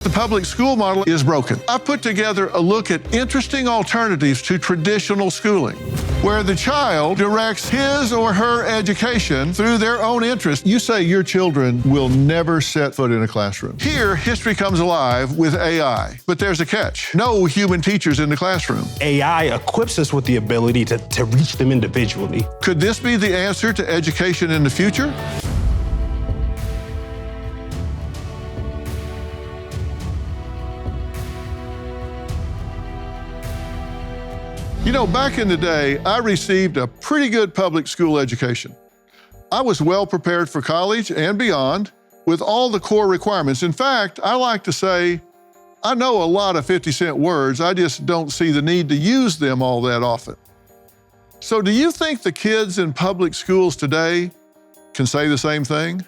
The public school model is broken. I put together a look at interesting alternatives to traditional schooling, where the child directs his or her education through their own interests. You say your children will never set foot in a classroom. Here, history comes alive with AI, but there's a catch. No human teachers in the classroom. AI equips us with the ability to reach them individually. Could this be the answer to education in the future? You know, back in the day, I received a pretty good public school education. I was well prepared for college and beyond with all the core requirements. In fact, I like to say, I know a lot of 50-cent words, I just don't see the need to use them all that often. So do you think the kids in public schools today can say the same thing?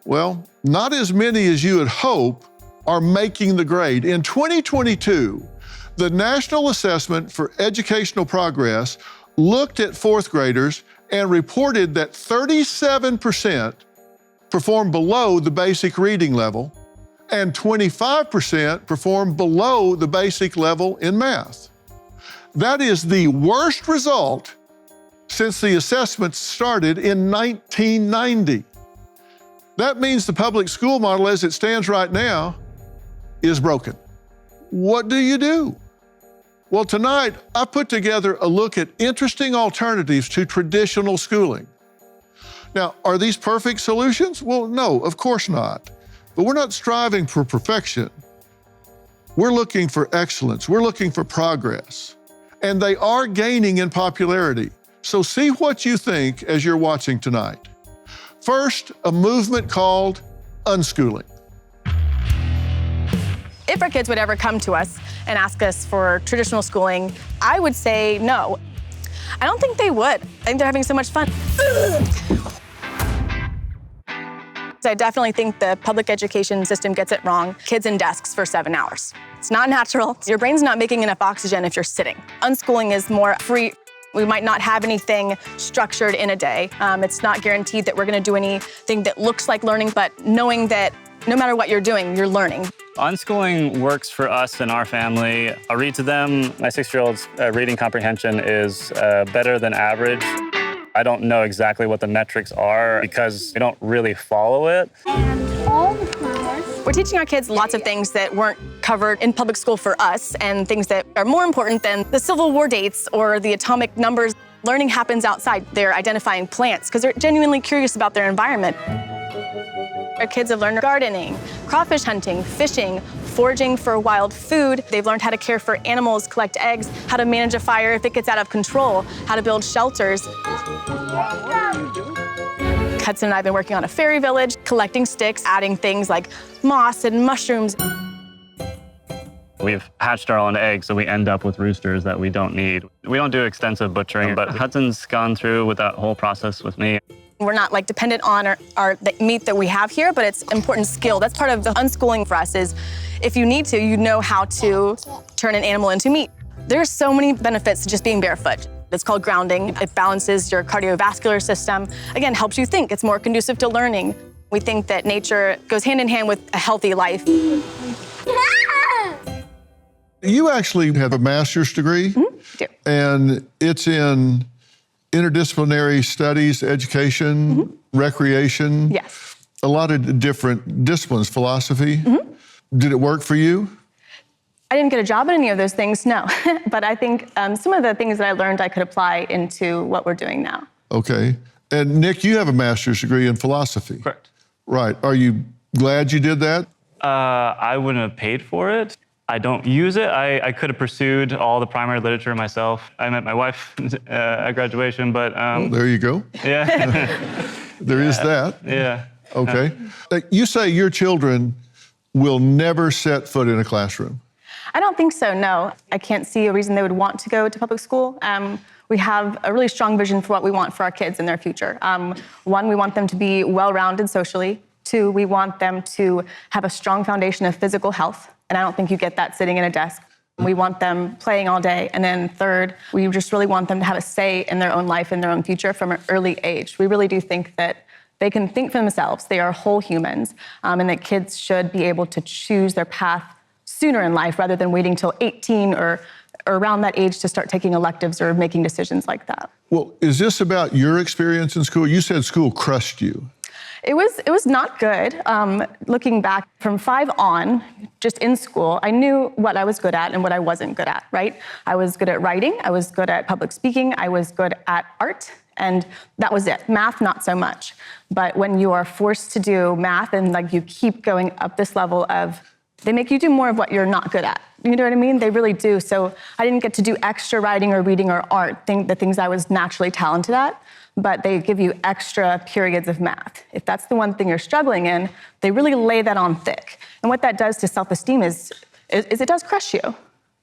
Well, not as many as you would hope are making the grade. In 2022, the National Assessment for Educational Progress looked at fourth graders and reported that 37% performed below the basic reading level and 25% performed below the basic level in math. That is the worst result since the assessment started in 1990. That means the public school model as it stands right now is broken. What do you do? Well, tonight, I put together a look at interesting alternatives to traditional schooling. Now, are these perfect solutions? Well, no, of course not. But we're not striving for perfection. We're looking for excellence. We're looking for progress. And they are gaining in popularity. So see what you think as you're watching tonight. First, a movement called Unschooling. If our kids would ever come to us and ask us for traditional schooling, I would say no. I don't think they would. I think they're having so much fun. I definitely think the public education system gets it wrong. Kids in desks for 7 hours. It's not natural. Your brain's not making enough oxygen if you're sitting. Unschooling is more free. We might not have anything structured in a day. It's not guaranteed that we're gonna do anything that looks like learning, but knowing that no matter what you're doing, you're learning. Unschooling works for us and our family. I read to them. My 6-year-old's reading comprehension is better than average. I don't know exactly what the metrics are because we don't really follow it. We're teaching our kids lots of things that weren't covered in public school for us and things that are more important than the Civil War dates or the atomic numbers. Learning happens outside. They're identifying plants because they're genuinely curious about their environment. Our kids have learned gardening, crawfish hunting, fishing, foraging for wild food. They've learned how to care for animals, collect eggs, how to manage a fire if it gets out of control, how to build shelters. Hudson and I have been working on a fairy village, collecting sticks, adding things like moss and mushrooms. We've hatched our own eggs, so we end up with roosters that we don't need. We don't do extensive butchering, but Hudson's gone through with that whole process with me. We're not dependent on the meat that we have here, but it's important skill. That's part of the unschooling for us is if you need to, you know how to turn an animal into meat. There's so many benefits to just being barefoot. It's called grounding. It balances your cardiovascular system. Again, helps you think. It's more conducive to learning. We think that nature goes hand in hand with a healthy life. You actually have a master's degree, Do. and it's in interdisciplinary studies, education, recreation. Yes. A lot of different disciplines, philosophy. Did it work for you? I didn't get a job in any of those things, no. But I think some of the things that I learned I could apply into what we're doing now. Okay. And Nick, you have a master's degree in philosophy. Correct. Right. Are you glad you did that? I wouldn't have paid for it. I don't use it. I could have pursued all the primary literature myself. I met my wife at graduation, but... Well, there you go. Yeah. There is that. Yeah. Okay. You say your children will never set foot in a classroom. I don't think so, no. I can't see a reason they would want to go to public school. We have a really strong vision for what we want for our kids in their future. One, we want them to be well-rounded socially. Two, we want them to have a strong foundation of physical health. And I don't think you get that sitting in a desk. We want them playing all day. And then third, we just really want them to have a say in their own life and their own future from an early age. We really do think that They can think for themselves. They are whole humans, and that kids should be able to choose their path sooner in life rather than waiting till 18 or around that age to start taking electives or making decisions like that. Well, is this about your experience in school? You said school crushed you. It was not good. Looking back from 5 on, just in school, I knew what I was good at and what I wasn't good at, right? I was good at writing, I was good at public speaking, I was good at art, and that was it. Math, not so much. But when you are forced to do math and like you keep going up this level of, they make you do more of what you're not good at. You know what I mean? They really do. So I didn't get to do extra writing or reading or art, the things I was naturally talented at, but they give you extra periods of math. If that's the one thing you're struggling in, they really lay that on thick. And what that does to self-esteem is it does crush you.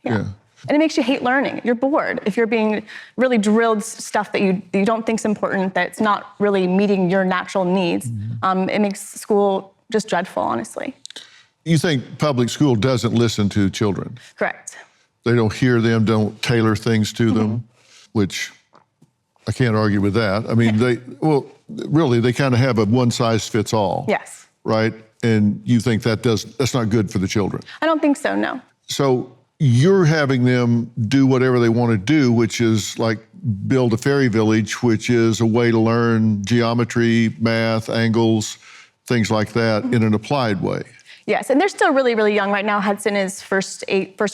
Yeah. And it makes you hate learning. You're bored. If you're being really drilled stuff that you don't think is important, that's not really meeting your natural needs, it makes school just dreadful, honestly. You think public school doesn't listen to children? Correct. They don't hear them, don't tailor things to them, which I can't argue with that. I mean, they kind of have a one-size-fits-all. Yes. Right? And you think that's not good for the children? I don't think so, no. So you're having them do whatever they want to do, which is like build a fairy village, which is a way to learn geometry, math, angles, things like that in an applied way. Yes, and they're still really, really young right now. Hudson is first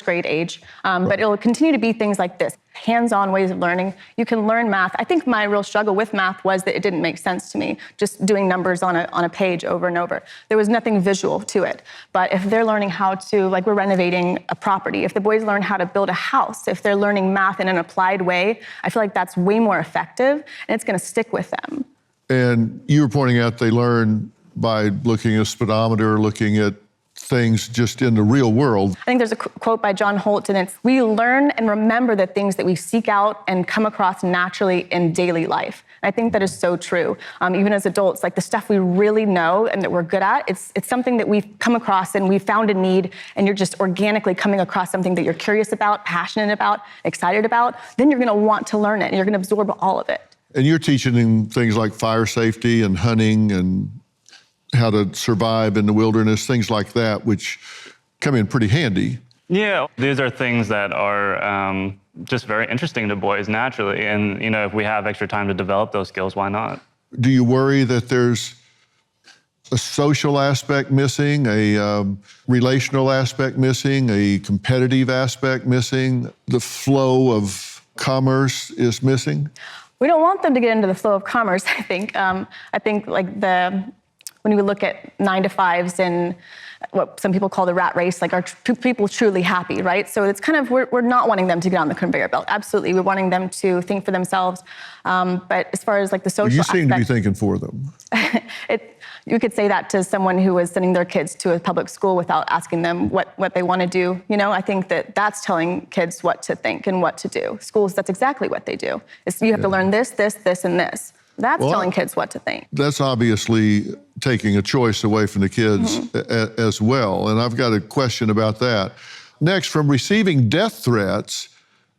grade age, but it'll continue to be things like this, hands-on ways of learning. You can learn math. I think my real struggle with math was that it didn't make sense to me, just doing numbers on a page over and over. There was nothing visual to it. But if they're learning how to, like we're renovating a property, if the boys learn how to build a house, if they're learning math in an applied way, I feel like that's way more effective, and it's gonna stick with them. And you were pointing out they learn by looking at a speedometer, looking at things just in the real world. I think there's a quote by John Holt, and it's, we learn and remember the things that we seek out and come across naturally in daily life. And I think that is so true. Even as adults, like the stuff we really know and that we're good at, it's something that we've come across and we've found a need, and you're just organically coming across something that you're curious about, passionate about, excited about, then you're gonna want to learn it, and you're gonna absorb all of it. And you're teaching them things like fire safety and hunting and how to survive in the wilderness, things like that, which come in pretty handy. Yeah, these are things that are just very interesting to boys naturally. And, you know, if we have extra time to develop those skills, why not? Do you worry that there's a social aspect missing, a relational aspect missing, a competitive aspect missing, the flow of commerce is missing? We don't want them to get into the flow of commerce, I think. I think like when we look at 9-to-5s and what some people call the rat race, like are people truly happy, right? So it's kind of, we're not wanting them to get on the conveyor belt. Absolutely, we're wanting them to think for themselves. But as far as like the social aspect. You seem to be thinking for them. You could say that to someone who was sending their kids to a public school without asking them what they want to do. You know, I think that's telling kids what to think and what to do. Schools, that's exactly what they do. You have to learn this, this, this, and this. That's telling kids what to think. That's obviously taking a choice away from the kids as well. And I've got a question about that. Next, from receiving death threats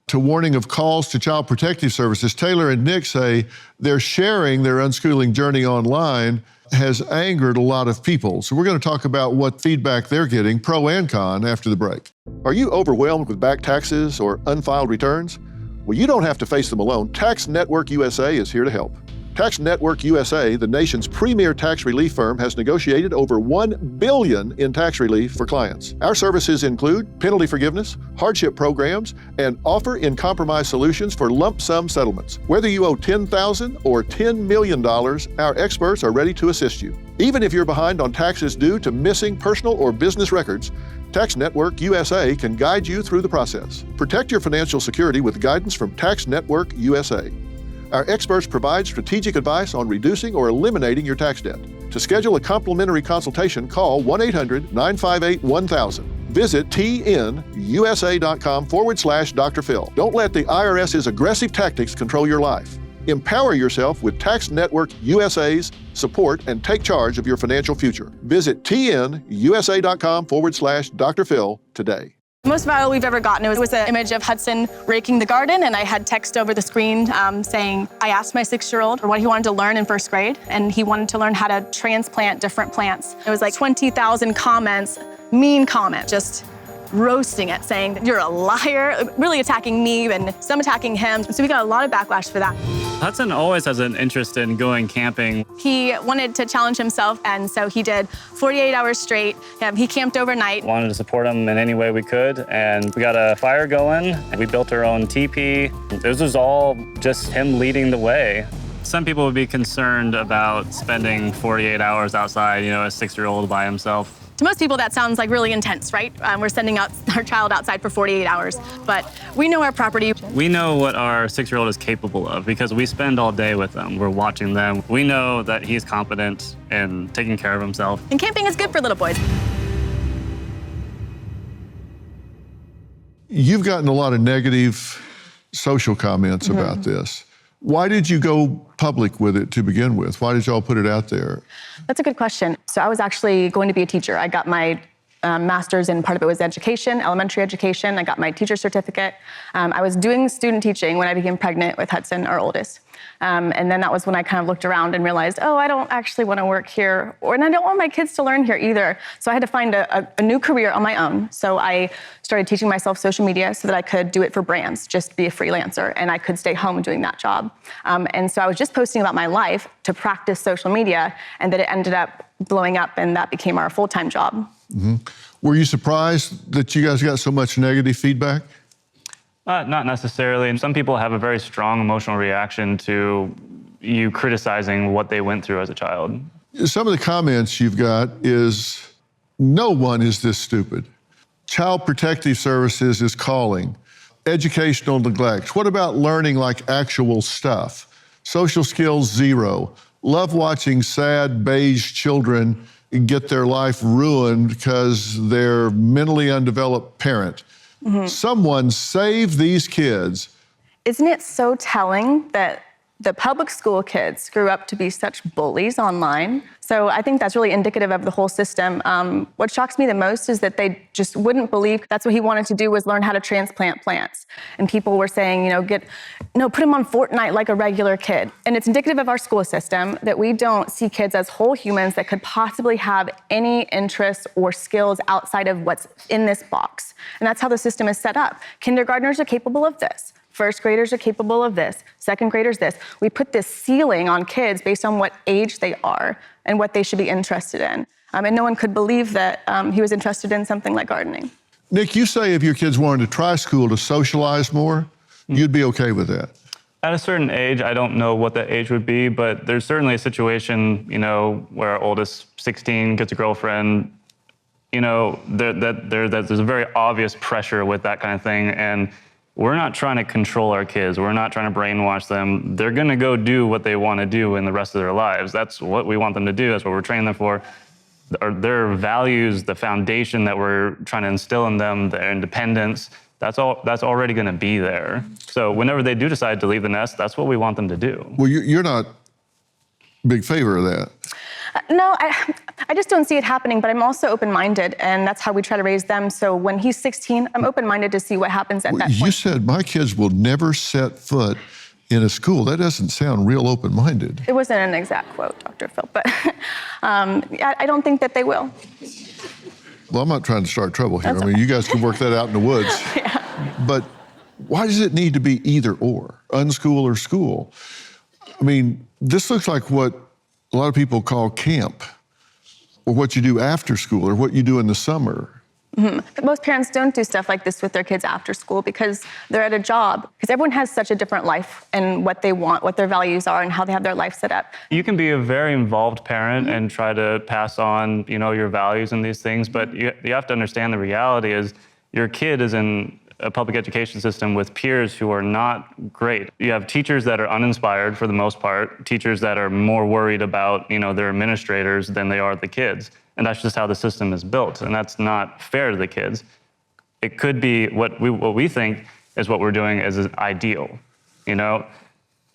to warning of calls to Child Protective Services, Taylor and Nick say they're sharing their unschooling journey online has angered a lot of people. So we're going to talk about what feedback they're getting, pro and con, after the break. Are you overwhelmed with back taxes or unfiled returns? Well, you don't have to face them alone. Tax Network USA is here to help. Tax Network USA, the nation's premier tax relief firm, has negotiated over $1 billion in tax relief for clients. Our services include penalty forgiveness, hardship programs, and offer in compromise solutions for lump sum settlements. Whether you owe $10,000 or $10 million, our experts are ready to assist you. Even if you're behind on taxes due to missing personal or business records, Tax Network USA can guide you through the process. Protect your financial security with guidance from Tax Network USA. Our experts provide strategic advice on reducing or eliminating your tax debt. To schedule a complimentary consultation, call 1-800-958-1000. Visit tnusa.com/Dr. Phil. Don't let the IRS's aggressive tactics control your life. Empower yourself with Tax Network USA's support and take charge of your financial future. Visit tnusa.com/Dr. Phil today. Most viral we've ever gotten, it was an image of Hudson raking the garden, and I had text over the screen saying, I asked my 6-year-old what he wanted to learn in 1st grade, and he wanted to learn how to transplant different plants. It was like 20,000 comments, mean comment, just roasting it, saying, you're a liar, really attacking me and some attacking him. So we got a lot of backlash for that. Hudson always has an interest in going camping. He wanted to challenge himself, and so he did 48 hours straight. He camped overnight. Wanted to support him in any way we could, and we got a fire going. We built our own teepee. This was all just him leading the way. Some people would be concerned about spending 48 hours outside, a 6-year-old by himself. To most people, that sounds like really intense, right? We're sending out our child outside for 48 hours, but we know our property. We know what our 6-year-old is capable of because we spend all day with them. We're watching them. We know that he's competent in taking care of himself. And camping is good for little boys. You've gotten a lot of negative social comments about this. Why did you go public with it to begin with? Why did y'all put it out there? That's a good question. So I was actually going to be a teacher. I got my master's, and part of it was education, elementary education. I got my teacher certificate. I was doing student teaching when I became pregnant with Hudson, our oldest. And then that was when I kind of looked around and realized, oh, I don't actually want to work here, and I don't want my kids to learn here either. So I had to find a new career on my own. So I started teaching myself social media so that I could do it for brands, just be a freelancer, and I could stay home doing that job. And so I was just posting about my life to practice social media, and then it ended up blowing up, and that became our full-time job. Were you surprised that you guys got so much negative feedback? Not necessarily. Some people have a very strong emotional reaction to you criticizing what they went through as a child. Some of the comments you've got is, no one is this stupid. Child Protective Services is calling. Educational neglect. What about learning like actual stuff? Social skills, 0. Love watching sad beige children get their life ruined because their mentally undeveloped parent. Someone save these kids. Isn't it so telling that the public school kids grew up to be such bullies online? So I think that's really indicative of the whole system. What shocks me the most is that they just wouldn't believe that's what he wanted to do, was learn how to transplant plants. And people were saying, put him on Fortnite like a regular kid. And it's indicative of our school system that we don't see kids as whole humans that could possibly have any interests or skills outside of what's in this box. And that's how the system is set up. Kindergartners are capable of this. 1st graders are capable of this. 2nd graders this. We put this ceiling on kids based on what age they are and what they should be interested in. And no one could believe that he was interested in something like gardening. Nick, you say if your kids wanted to try school to socialize more, you'd be okay with that. At a certain age, I don't know what that age would be, but there's certainly a situation, where our oldest 16 gets a girlfriend. There's a very obvious pressure with that kind of thing, and we're not trying to control our kids. We're not trying to brainwash them. They're going to go do what they want to do in the rest of their lives. That's what we want them to do. That's what we're training them for. Their values, the foundation that we're trying to instill in them, their independence, that's already going to be there. So whenever they do decide to leave the nest, that's what we want them to do. Well, you're not a big favor of that. No, I just don't see it happening, but I'm also open-minded, and that's how we try to raise them. So when he's 16, I'm open-minded to see what happens at that point. You said my kids will never set foot in a school. That doesn't sound real open-minded. It wasn't an exact quote, Dr. Phil, but I don't think that they will. Well, I'm not trying to start trouble here. I mean, you guys can work that out in the woods. Yeah. But why does it need to be either or, unschool or school? I mean, this looks like what a lot of people call camp, or what you do after school, or what you do in the summer. Most parents don't do stuff like this with their kids after school because they're at a job. Because everyone has such a different life and what they want, what their values are, and how they have their life set up. You can be a very involved parent and try to pass on, your values and these things, but you have to understand the reality is your kid is in a public education system with peers who are not great. You have teachers that are uninspired for the most part, teachers that are more worried about, their administrators than they are the kids. And that's just how the system is built, and that's not fair to the kids. It could be what we think is what we're doing is ideal,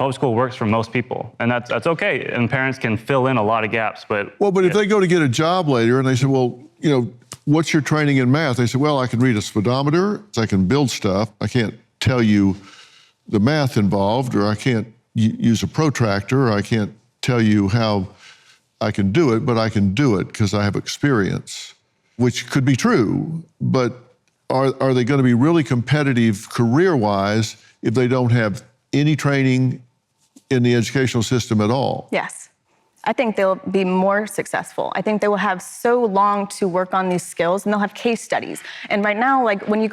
Public school works for most people, and that's okay. And parents can fill in a lot of gaps, but... Well, but if they go to get a job later and they say, well, what's your training in math? They say, well, I can read a speedometer, I can build stuff. I can't tell you the math involved, or I can't use a protractor, or I can't tell you how I can do it, but I can do it because I have experience, which could be true, but are they going to be really competitive career-wise if they don't have any training in the educational system at all? Yes. I think they'll be more successful. I think they will have so long to work on these skills, and they'll have case studies. And right now, like when you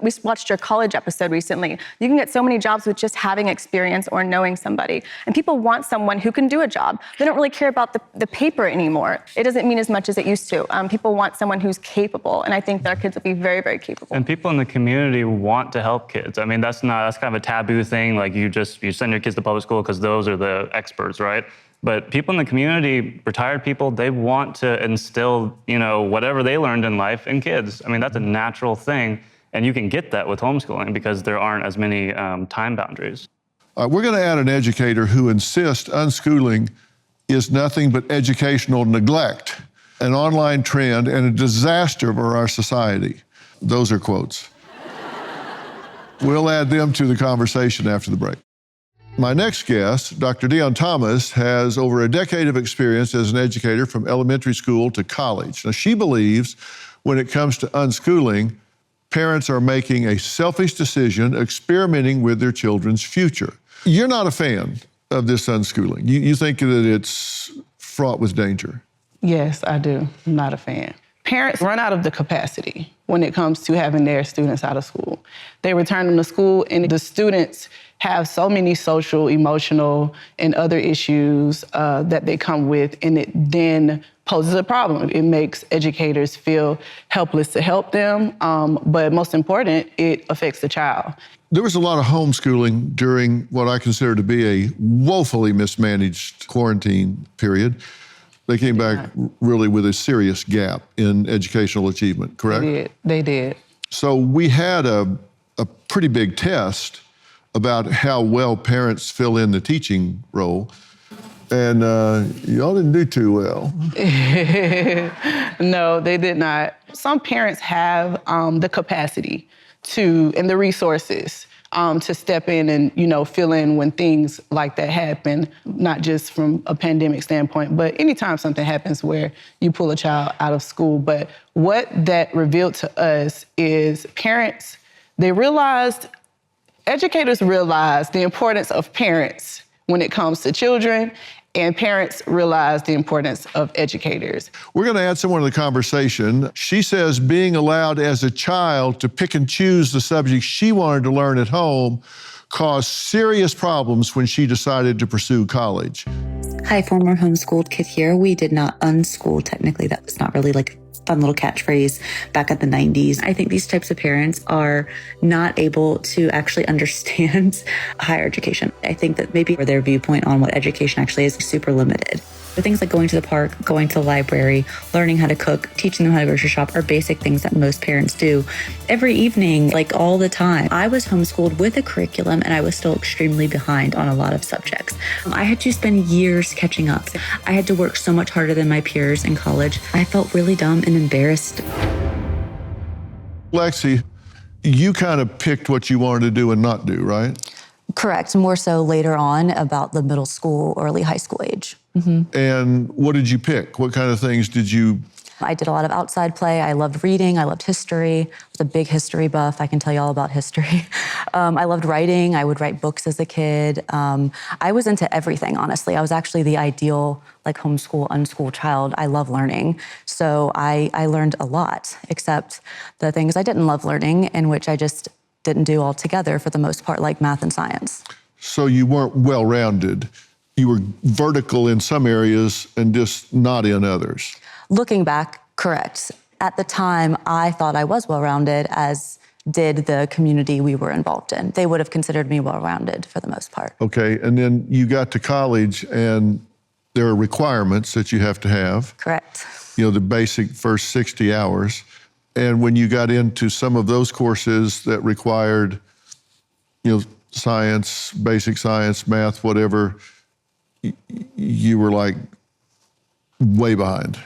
we watched your college episode recently, you can get so many jobs with just having experience or knowing somebody. And people want someone who can do a job. They don't really care about the paper anymore. It doesn't mean as much as it used to. People want someone who's capable, and I think that our kids will be very, very capable. And people in the community want to help kids. I mean, that's kind of a taboo thing. Like you send your kids to public school because those are the experts, right? But people in the community, retired people, they want to instill, whatever they learned in life in kids. I mean, that's a natural thing. And you can get that with homeschooling because there aren't as many time boundaries. We're going to add an educator who insists unschooling is nothing but educational neglect, an online trend, and a disaster for our society. Those are quotes. We'll add them to the conversation after the break. My next guest, Dr. Dion Thomas, has over a decade of experience as an educator from elementary school to college. Now, she believes when it comes to unschooling, parents are making a selfish decision, experimenting with their children's future. You're not a fan of this unschooling. You think that it's fraught with danger. Yes, I do. I'm not a fan. Parents run out of the capacity when it comes to having their students out of school. They return them to school, and the students have so many social, emotional, and other issues that they come with, and it then poses a problem. It makes educators feel helpless to help them, but most important, it affects the child. There was a lot of homeschooling during what I consider to be a woefully mismanaged quarantine period. They came back really with a serious gap in educational achievement, correct? They did. So we had a pretty big test about how well parents fill in the teaching role, and y'all didn't do too well. No, they did not. Some parents have the capacity and the resources to step in and, fill in when things like that happen, not just from a pandemic standpoint, but anytime something happens where you pull a child out of school. But what that revealed to us is educators realized the importance of parents when it comes to children, and parents realize the importance of educators. We're going to add someone to the conversation. She says being allowed as a child to pick and choose the subjects she wanted to learn at home caused serious problems when she decided to pursue college. Hi, former homeschooled kid here. We did not unschool technically. That was not really like fun little catchphrase back at the 90s. I think these types of parents are not able to actually understand higher education. I think that maybe their viewpoint on what education actually is super limited. The things like going to the park, going to the library, learning how to cook, teaching them how to grocery shop are basic things that most parents do every evening, like all the time. I was homeschooled with a curriculum and I was still extremely behind on a lot of subjects. I had to spend years catching up. I had to work so much harder than my peers in college. I felt really dumb and embarrassed. Lexi, you kind of picked what you wanted to do and not do, right? Correct. More so later on, about the middle school, early high school age. Mm-hmm. And what did you pick? What kind of things did you? I did a lot of outside play. I loved reading. I loved history. I was a big history buff. I can tell you all about history. I loved writing. I would write books as a kid. I was into everything, honestly. I was actually the ideal homeschool, unschool child. I love learning. So I learned a lot, except the things I didn't love learning, and which I just didn't do altogether for the most part, like math and science. So you weren't well-rounded. You were vertical in some areas and just not in others. Looking back, correct. At the time, I thought I was well-rounded, as did the community we were involved in. They would have considered me well-rounded for the most part. Okay, and then you got to college and there are requirements that you have to have. Correct. The basic first 60 hours. And when you got into some of those courses that required, science, basic science, math, whatever, you were like way behind.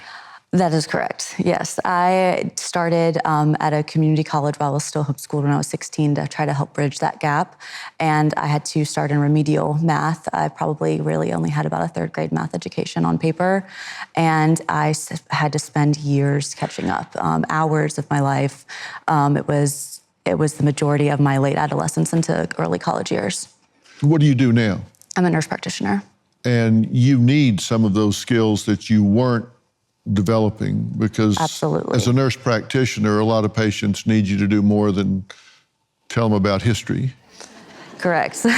That is correct, yes. I started at a community college while I was still homeschooled when I was 16 to try to help bridge that gap. And I had to start in remedial math. I probably really only had about a third grade math education on paper. And I had to spend years catching up, hours of my life. It was the majority of my late adolescence into early college years. What do you do now? I'm a nurse practitioner. And you need some of those skills that you weren't developing because Absolutely. As a nurse practitioner, a lot of patients need you to do more than tell them about history. Correct. I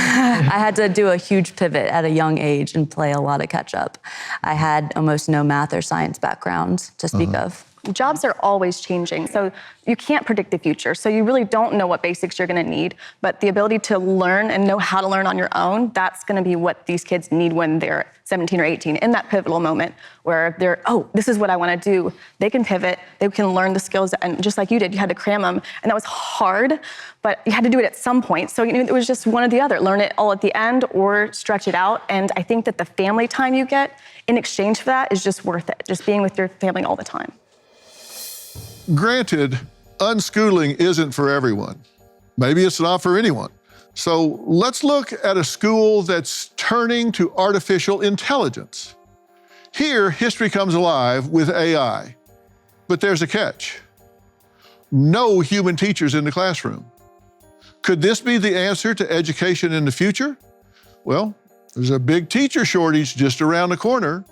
had to do a huge pivot at a young age and play a lot of catch up. I had almost no math or science background to speak of. Jobs are always changing, so you can't predict the future. So you really don't know what basics you're gonna need, but the ability to learn and know how to learn on your own, that's gonna be what these kids need when they're 17 or 18, in that pivotal moment where they're, oh, this is what I wanna do. They can pivot, they can learn the skills, and just like you did, you had to cram them, and that was hard, but you had to do it at some point. So it was just one or the other, learn it all at the end or stretch it out. And I think that the family time you get in exchange for that is just worth it, just being with your family all the time. Granted, unschooling isn't for everyone. Maybe it's not for anyone. So let's look at a school that's turning to artificial intelligence. Here, history comes alive with AI, but there's a catch. No human teachers in the classroom. Could this be the answer to education in the future? Well, there's a big teacher shortage just around the corner.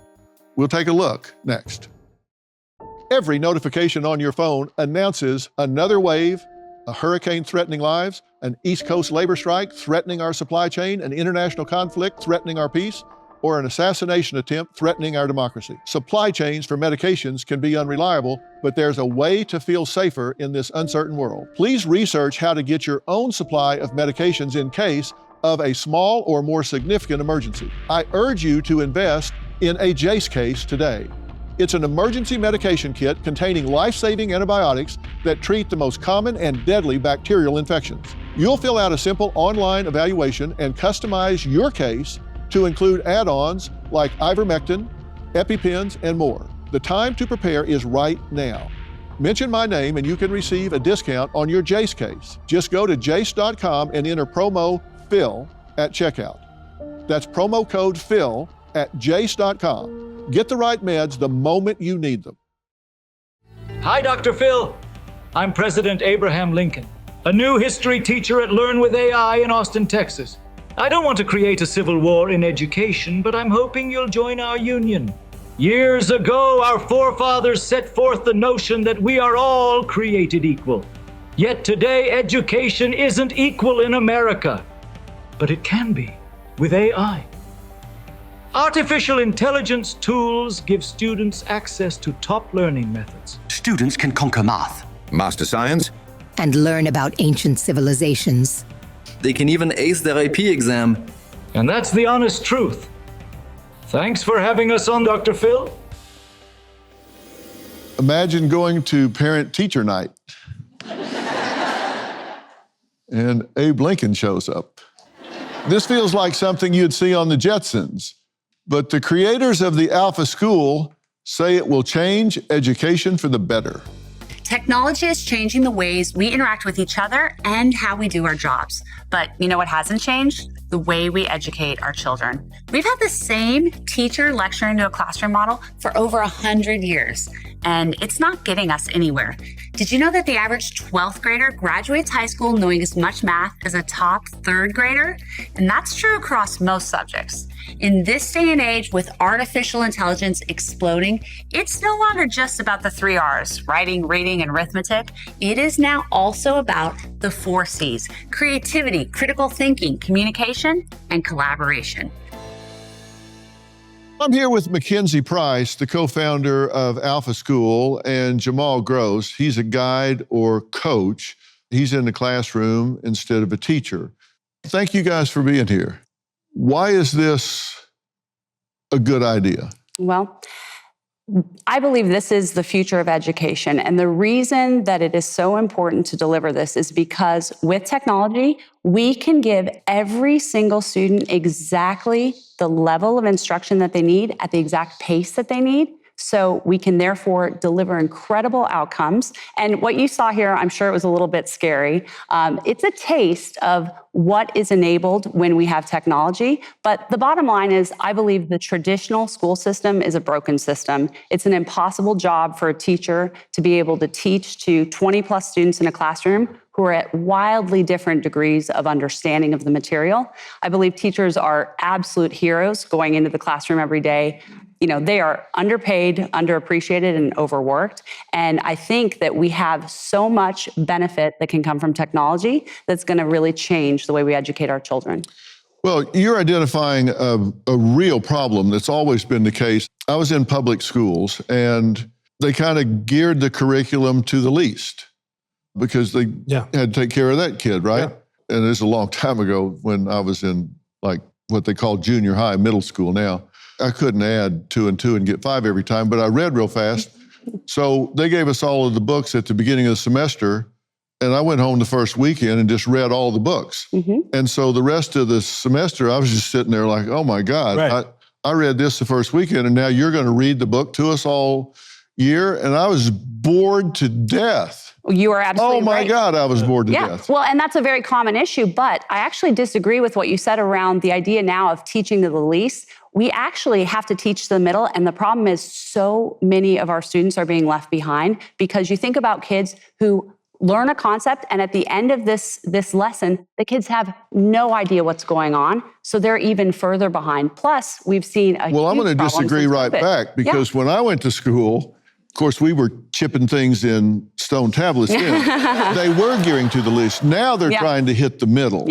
We'll take a look next. Every notification on your phone announces another wave, a hurricane threatening lives, an East Coast labor strike threatening our supply chain, an international conflict threatening our peace, or an assassination attempt threatening our democracy. Supply chains for medications can be unreliable, but there's a way to feel safer in this uncertain world. Please research how to get your own supply of medications in case of a small or more significant emergency. I urge you to invest in a JACE case today. It's an emergency medication kit containing life-saving antibiotics that treat the most common and deadly bacterial infections. You'll fill out a simple online evaluation and customize your case to include add-ons like ivermectin, EpiPens, and more. The time to prepare is right now. Mention my name and you can receive a discount on your JACE case. Just go to jace.com and enter promo PHIL at checkout. That's promo code PHIL at jace.com. Get the right meds the moment you need them. Hi, Dr. Phil. I'm President Abraham Lincoln, a new history teacher at Learn with AI in Austin, Texas. I don't want to create a civil war in education, but I'm hoping you'll join our union. Years ago, our forefathers set forth the notion that we are all created equal. Yet today, education isn't equal in America, but it can be with AI. Artificial intelligence tools give students access to top learning methods. Students can conquer math, master science, and learn about ancient civilizations. They can even ace their AP exam. And that's the honest truth. Thanks for having us on, Dr. Phil. Imagine going to parent-teacher night and Abe Lincoln shows up. This feels like something you'd see on the Jetsons. But the creators of the Alpha School say it will change education for the better. Technology is changing the ways we interact with each other and how we do our jobs. But you know what hasn't changed? The way we educate our children. We've had the same teacher lecturing to a classroom model for over 100 years, and it's not getting us anywhere. Did you know that the average 12th grader graduates high school knowing as much math as a top 3rd grader? And that's true across most subjects. In this day and age, with artificial intelligence exploding, it's no longer just about the 3 R's, writing, reading, and arithmetic. It is now also about the 4 C's, creativity, critical thinking, communication, and collaboration. I'm here with Mackenzie Price, the co-founder of Alpha School, and Jamal Gross. He's a guide or coach. He's in the classroom instead of a teacher. Thank you guys for being here. Why is this a good idea? Well, I believe this is the future of education. And the reason that it is so important to deliver this is because with technology, we can give every single student exactly the level of instruction that they need at the exact pace that they need. So we can therefore deliver incredible outcomes. And what you saw here, I'm sure it was a little bit scary. It's a taste of what is enabled when we have technology. But the bottom line is, I believe the traditional school system is a broken system. It's an impossible job for a teacher to be able to teach to 20 plus students in a classroom who are at wildly different degrees of understanding of the material. I believe teachers are absolute heroes going into the classroom every day. You know, they are underpaid, underappreciated, and overworked. And I think that we have so much benefit that can come from technology that's going to really change the way we educate our children. Well, you're identifying a real problem that's always been the case. I was in public schools, and they kind of geared the curriculum to the least because they had to take care of that kid, right? Yeah. And it's a long time ago when I was in like what they call junior high, middle school now. I couldn't add 2 and 2 and get 5 every time, but I read real fast. So they gave us all of the books at the beginning of the semester, and I went home the first weekend and just read all the books. And so the rest of the semester, I was just sitting there like, oh my God, I read this the first weekend, and now you're going to read the book to us all year? And I was bored to death. You are absolutely right. Oh my God, I was bored to death. Well, and that's a very common issue, but I actually disagree with what you said around the idea now of teaching to the least. We actually have to teach to the middle, and the problem is so many of our students are being left behind because you think about kids who learn a concept, and at the end of this lesson, the kids have no idea what's going on, so they're even further behind. Plus, we've seen a Well, I'm going to disagree right back because when I went to school, of course, we were chipping things in stone tablets then. They were gearing to the least. Now they're trying to hit the middle.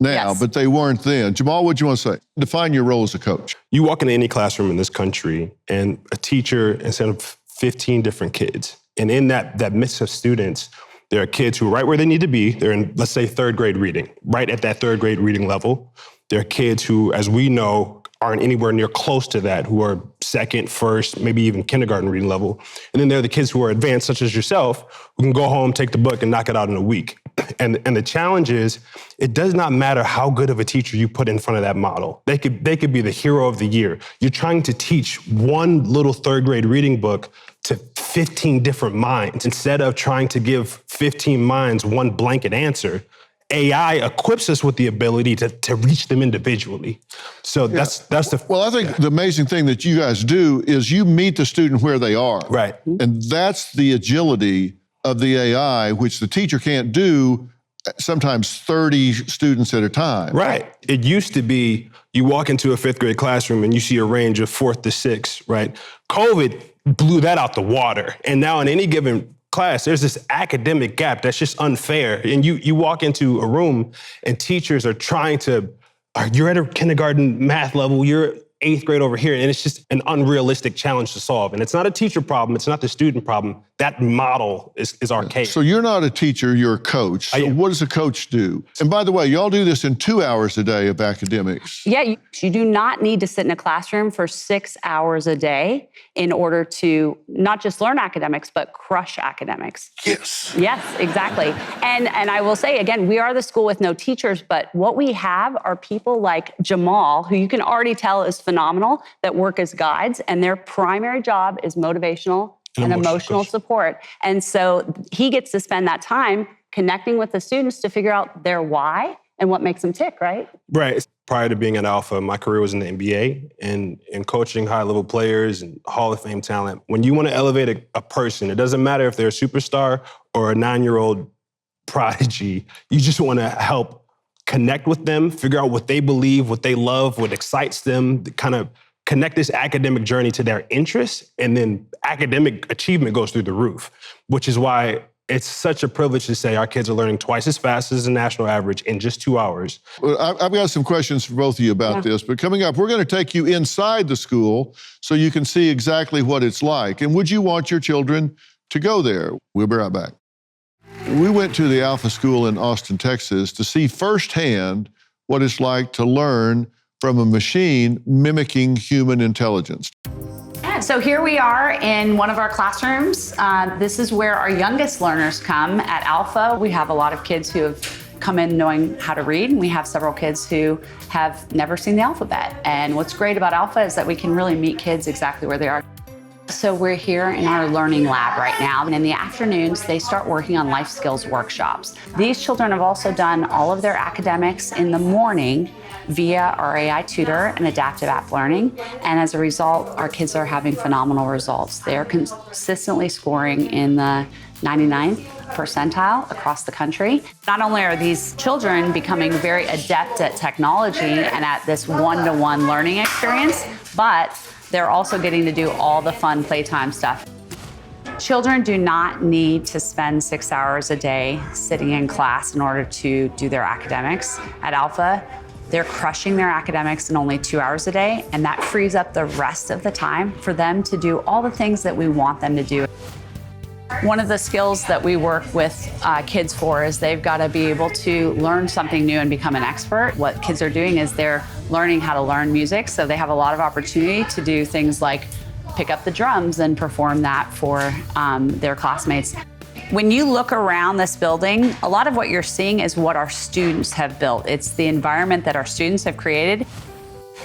Now, but they weren't then. Jamal, what do you want to say? Define your role as a coach. You walk into any classroom in this country and a teacher, instead of 15 different kids, and in that mix of students, there are kids who are right where they need to be. They're in, let's say, 3rd grade reading, right at that 3rd grade reading level. There are kids who, as we know, aren't anywhere near close to that, who are 2nd, 1st, maybe even kindergarten reading level. And then there are the kids who are advanced, such as yourself, who can go home, take the book, and knock it out in a week. And the challenge is, it does not matter how good of a teacher you put in front of that model. They could be the hero of the year. You're trying to teach one little 3rd grade reading book to 15 different minds. Instead of trying to give 15 minds one blanket answer, AI equips us with the ability to reach them individually. So that's the... Well, I think the amazing thing that you guys do is you meet the student where they are. Right. And that's the agility of the AI, which the teacher can't do sometimes 30 students at a time. Right. It used to be you walk into a 5th grade classroom and you see a range of 4th to 6th, right? COVID blew that out the water. And now in any given class, there's this academic gap that's just unfair. And you walk into a room and teachers are trying to, you're at a kindergarten math level, you're 8th grade over here, and it's just an unrealistic challenge to solve. And it's not a teacher problem, it's not the student problem. That model is archaic. So you're not a teacher, you're a coach. So what does a coach do? And by the way, y'all do this in 2 hours a day of academics. Yeah, you do not need to sit in a classroom for 6 hours a day in order to not just learn academics, but crush academics. Yes. Yes, exactly. And I will say, again, we are the school with no teachers, but what we have are people like Jamal, who you can already tell is phenomenal, that work as guides, and their primary job is motivational and emotional support. And so he gets to spend that time connecting with the students to figure out their why and what makes them tick, right? Right. Prior to being at Alpha, my career was in the NBA and coaching high-level players and Hall of Fame talent. When you want to elevate a person, it doesn't matter if they're a superstar or a 9-year-old prodigy. You just want to help connect with them, figure out what they believe, what they love, what excites them, kind of connect this academic journey to their interests, and then academic achievement goes through the roof, which is why it's such a privilege to say our kids are learning twice as fast as the national average in just 2 hours. Well, I've got some questions for both of you about this, but coming up, we're going to take you inside the school so you can see exactly what it's like. And would you want your children to go there? We'll be right back. We went to the Alpha School in Austin, Texas to see firsthand what it's like to learn from a machine mimicking human intelligence. So here we are in one of our classrooms. This is where our youngest learners come at Alpha. We have a lot of kids who have come in knowing how to read, and we have several kids who have never seen the alphabet. And what's great about Alpha is that we can really meet kids exactly where they are. So we're here in our learning lab right now, and in the afternoons, they start working on life skills workshops. These children have also done all of their academics in the morning via our AI tutor and adaptive app learning. And as a result, our kids are having phenomenal results. They're consistently scoring in the 99th percentile across the country. Not only are these children becoming very adept at technology and at this one-to-one learning experience, but they're also getting to do all the fun playtime stuff. Children do not need to spend 6 hours a day sitting in class in order to do their academics. At Alpha, they're crushing their academics in only 2 hours a day, and that frees up the rest of the time for them to do all the things that we want them to do. One of the skills that we work with kids for is they've got to be able to learn something new and become an expert. What kids are doing is they're learning how to learn music, so they have a lot of opportunity to do things like pick up the drums and perform that for their classmates. When you look around this building, a lot of what you're seeing is what our students have built. It's the environment that our students have created.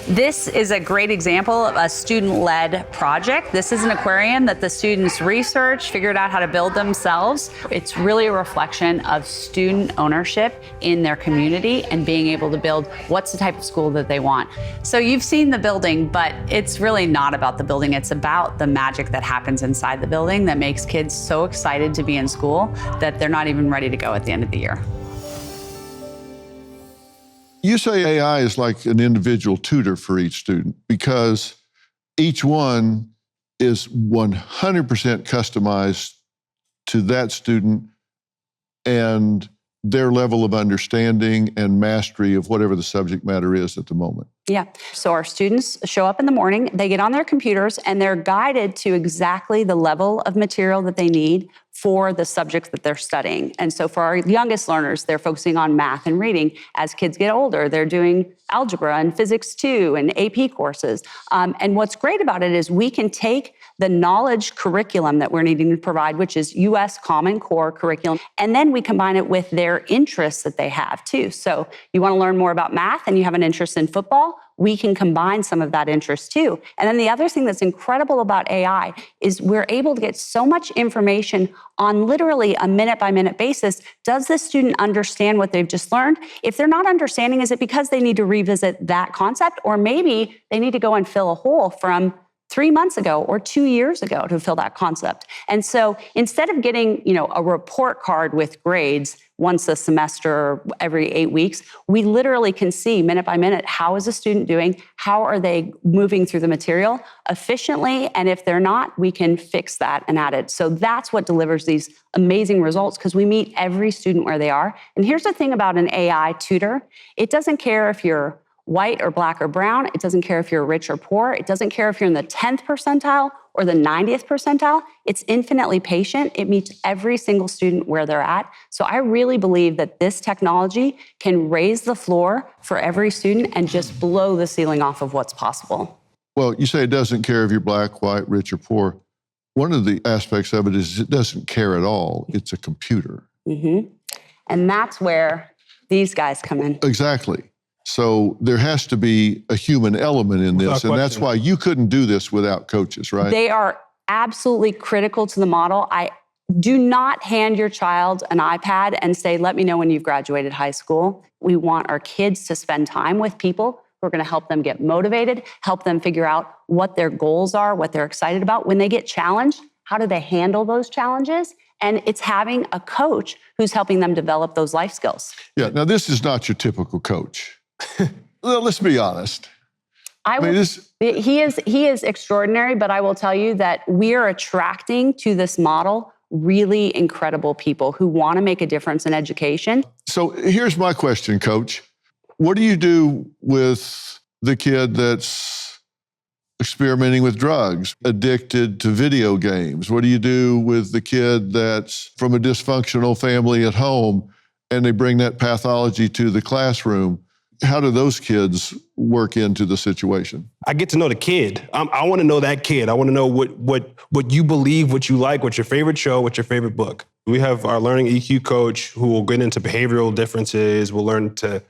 This is a great example of a student-led project. This is an aquarium that the students researched, figured out how to build themselves. It's really a reflection of student ownership in their community and being able to build what's the type of school that they want. So you've seen the building, but it's really not about the building. It's about the magic that happens inside the building that makes kids so excited to be in school that they're not even ready to go at the end of the year. You say AI is like an individual tutor for each student because each one is 100% customized to that student and their level of understanding and mastery of whatever the subject matter is at the moment. Yeah. So our students show up in the morning, they get on their computers, and they're guided to exactly the level of material that they need for the subjects that they're studying. And so for our youngest learners, they're focusing on math and reading. As kids get older, they're doing algebra and physics 2 and AP courses. And what's great about it is we can take the knowledge curriculum that we're needing to provide, which is U.S. Common Core curriculum, and then we combine it with their interests that they have too. So you want to learn more about math and you have an interest in football, we can combine some of that interest too. And then the other thing that's incredible about AI is we're able to get so much information on literally a minute-by-minute basis. Does the student understand what they've just learned? If they're not understanding, is it because they need to revisit that concept? Or maybe they need to go and fill a hole from 3 months ago or 2 years ago to fill that concept. And so instead of getting, a report card with grades once a semester or every 8 weeks, we literally can see minute by minute, how is a student doing? How are they moving through the material efficiently? And if they're not, we can fix that and add it. So that's what delivers these amazing results because we meet every student where they are. And here's the thing about an AI tutor. It doesn't care if you're white or black or brown. It doesn't care if you're rich or poor. It doesn't care if you're in the 10th percentile or the 90th percentile. It's infinitely patient. It meets every single student where they're at. So I really believe that this technology can raise the floor for every student and just blow the ceiling off of what's possible. Well, you say it doesn't care if you're black, white, rich, or poor. One of the aspects of it is it doesn't care at all. It's a computer. Mm-hmm. And that's where these guys come in. Exactly. So there has to be a human element in this, and that's why you couldn't do this without coaches, right? They are absolutely critical to the model. I do not hand your child an iPad and say, let me know when you've graduated high school. We want our kids to spend time with people who are going to help them get motivated, help them figure out what their goals are, what they're excited about. When they get challenged, how do they handle those challenges? And it's having a coach who's helping them develop those life skills. Yeah, now this is not your typical coach. Well, let's be honest. He is extraordinary, but I will tell you that we are attracting to this model really incredible people who want to make a difference in education. So here's my question, Coach. What do you do with the kid that's experimenting with drugs, addicted to video games? What do you do with the kid that's from a dysfunctional family at home and they bring that pathology to the classroom? How do those kids work into the situation? I get to know the kid. I want to know that kid. I want to know what you believe, what you like, what's your favorite show, what's your favorite book. We have our learning EQ coach who will get into behavioral differences. We'll learn to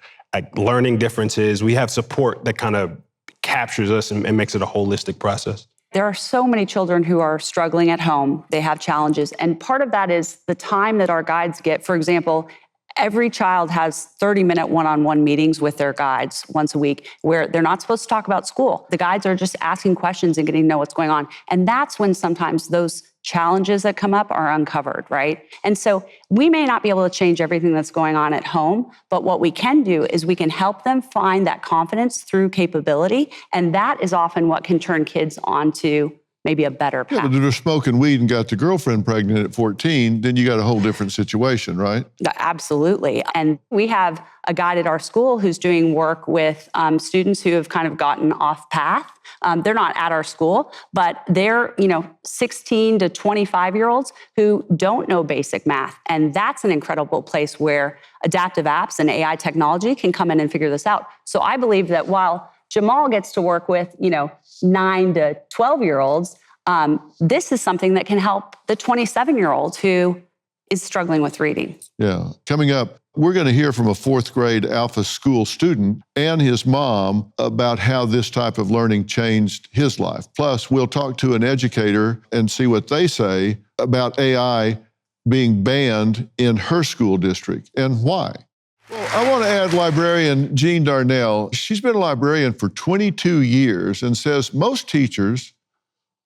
learning differences. We have support that kind of captures us and makes it a holistic process. There are so many children who are struggling at home. They have challenges. And part of that is the time that our guides get. For example, every child has 30-minute one-on-one meetings with their guides once a week where they're not supposed to talk about school. The guides are just asking questions and getting to know what's going on. And that's when sometimes those challenges that come up are uncovered, right? And so we may not be able to change everything that's going on at home, but what we can do is we can help them find that confidence through capability. And that is often what can turn kids onto maybe a better path. Yeah, but if they're smoking weed and got the girlfriend pregnant at 14, then you got a whole different situation, right? Absolutely. And we have a guide at our school who's doing work with students who have kind of gotten off path. They're not at our school, but they're 16 to 25-year-olds who don't know basic math. And that's an incredible place where adaptive apps and AI technology can come in and figure this out. So I believe that while Jamal gets to work with, 9 to 12-year-olds, this is something that can help the 27-year-old who is struggling with reading. Yeah. Coming up, we're going to hear from a 4th grade Alpha School student and his mom about how this type of learning changed his life. Plus, we'll talk to an educator and see what they say about AI being banned in her school district and why. Well, I want to add librarian Jean Darnell. She's been a librarian for 22 years and says most teachers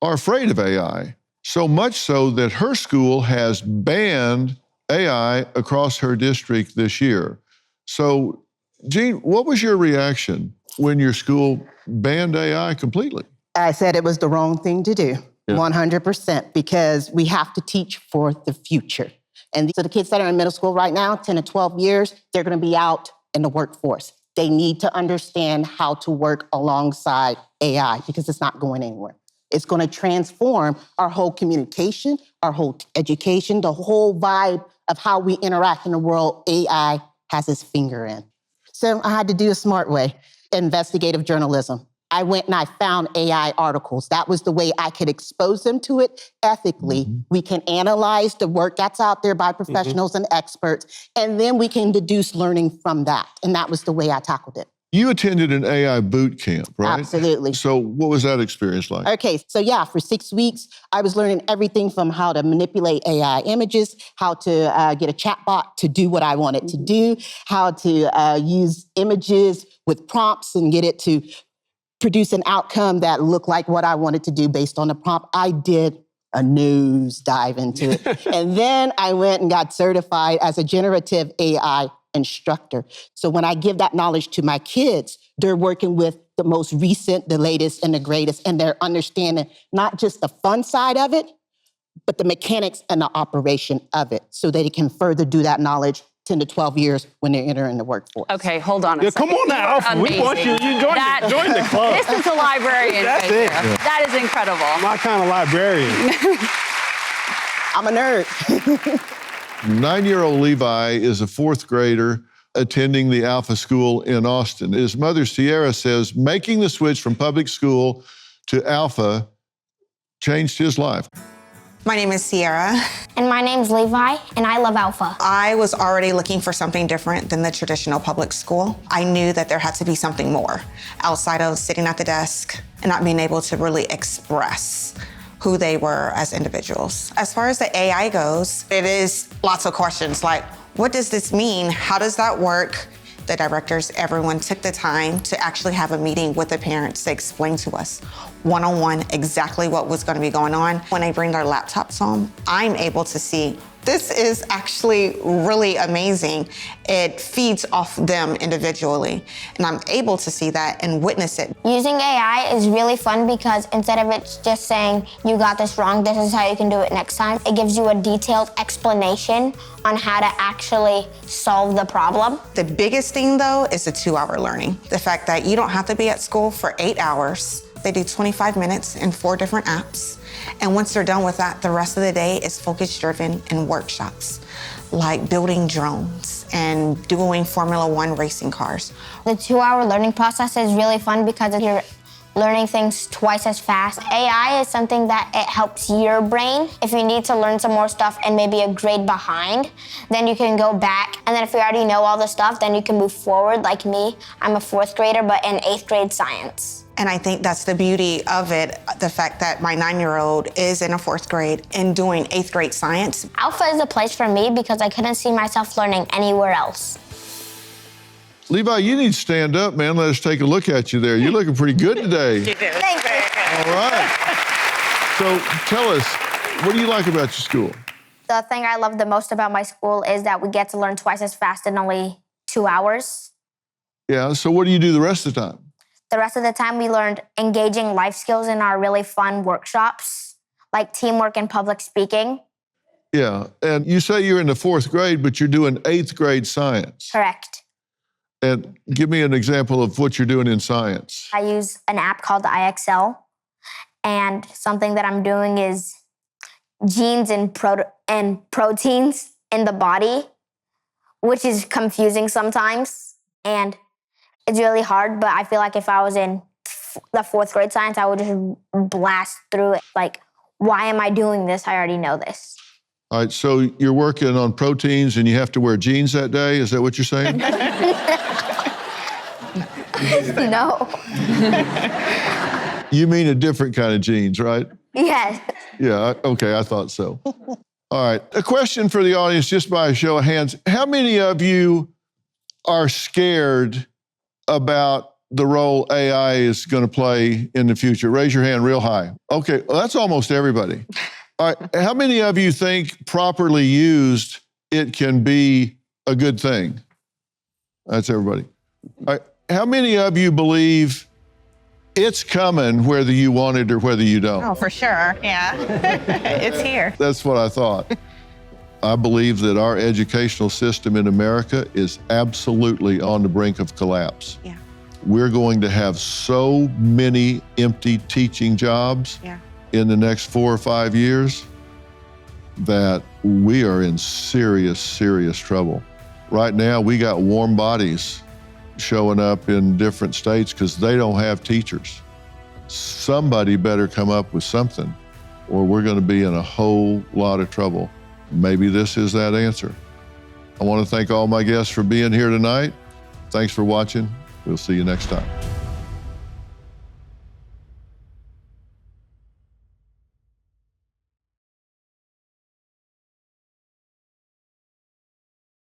are afraid of AI, so much so that her school has banned AI across her district this year. So, Jean, what was your reaction when your school banned AI completely? I said it was the wrong thing to do, 100%, because we have to teach for the future. And so the kids that are in middle school right now, 10 to 12 years, they're going to be out in the workforce. They need to understand how to work alongside AI because it's not going anywhere. It's going to transform our whole communication, our whole education, the whole vibe of how we interact in the world. AI has its finger in. So I had to do a smart way, investigative journalism. I went and I found AI articles. That was the way I could expose them to it ethically. Mm-hmm. We can analyze the work that's out there by professionals and experts, and then we can deduce learning from that. And that was the way I tackled it. You attended an AI boot camp, right? Absolutely. So what was that experience like? Okay, so for 6 weeks, I was learning everything from how to manipulate AI images, how to get a chatbot to do what I wanted to do, how to use images with prompts and get it to produce an outcome that looked like what I wanted to do based on the prompt. I did a nose dive into it. And then I went and got certified as a generative AI instructor. So when I give that knowledge to my kids, they're working with the most recent, the latest, and the greatest, and they're understanding not just the fun side of it, but the mechanics and the operation of it so that it can further do that knowledge 10 to 12 years when they're entering the workforce. Okay, hold on a second. Come on now, Alpha. We want you. You join the club. This is a librarian. That's it. Yeah. That is incredible. My kind of librarian. I'm a nerd. 9-year-old Levi is a 4th grader attending the Alpha School in Austin. His mother, Sierra, says making the switch from public school to Alpha changed his life. My name is Sierra. And my name's Levi, and I love Alpha. I was already looking for something different than the traditional public school. I knew that there had to be something more outside of sitting at the desk and not being able to really express who they were as individuals. As far as the AI goes, it is lots of questions like, what does this mean? How does that work? The directors, everyone took the time to actually have a meeting with the parents to explain to us one-on-one exactly what was going to be going on. When they bring their laptops home, I'm able to see this is actually really amazing. It feeds off them individually, and I'm able to see that and witness it. Using AI is really fun because instead of it just saying, you got this wrong, this is how you can do it next time, it gives you a detailed explanation on how to actually solve the problem. The biggest thing, though, is the 2-hour learning. The fact that you don't have to be at school for 8 hours. They do 25 minutes in 4 different apps. And once they're done with that, the rest of the day is focus-driven and workshops, like building drones and doing Formula One racing cars. The 2-hour learning process is really fun because you're learning things twice as fast. AI is something that it helps your brain. If you need to learn some more stuff and maybe a grade behind, then you can go back. And then if you already know all the stuff, then you can move forward like me. I'm a 4th grader, but in 8th grade science. And I think that's the beauty of it, the fact that my 9-year-old is in a 4th grade and doing 8th grade science. Alpha is a place for me because I couldn't see myself learning anywhere else. Levi, you need to stand up, man. Let us take a look at you there. You're looking pretty good today. You do. Thank you. All right. So tell us, what do you like about your school? The thing I love the most about my school is that we get to learn twice as fast in only 2 hours. Yeah, so what do you do the rest of the time? The rest of the time, we learned engaging life skills in our really fun workshops, like teamwork and public speaking. Yeah, and you say you're in the 4th grade, but you're doing 8th grade science. Correct. And give me an example of what you're doing in science. I use an app called IXL, and something that I'm doing is genes and proteins in the body, which is confusing sometimes, and it's really hard, but I feel like if I was in the 4th grade science, I would just blast through it. Like, why am I doing this? I already know this. All right, so you're working on proteins and you have to wear jeans that day? Is that what you're saying? No. You mean a different kind of jeans, right? Yes. Yeah, okay, I thought so. All right, a question for the audience, just by a show of hands. How many of you are scared about the role AI is going to play in the future? Raise your hand real high. Okay, well, that's almost everybody. All right, how many of you think properly used, it can be a good thing? That's everybody. All right, how many of you believe it's coming whether you want it or whether you don't? Oh, for sure, yeah. It's here. That's what I thought. I believe that our educational system in America is absolutely on the brink of collapse. Yeah. We're going to have so many empty teaching jobs in the next 4 or 5 years that we are in serious, serious trouble. Right now, we got warm bodies showing up in different states because they don't have teachers. Somebody better come up with something or we're going to be in a whole lot of trouble. Maybe this is that answer. I want to thank all my guests for being here tonight. Thanks for watching. We'll see you next time.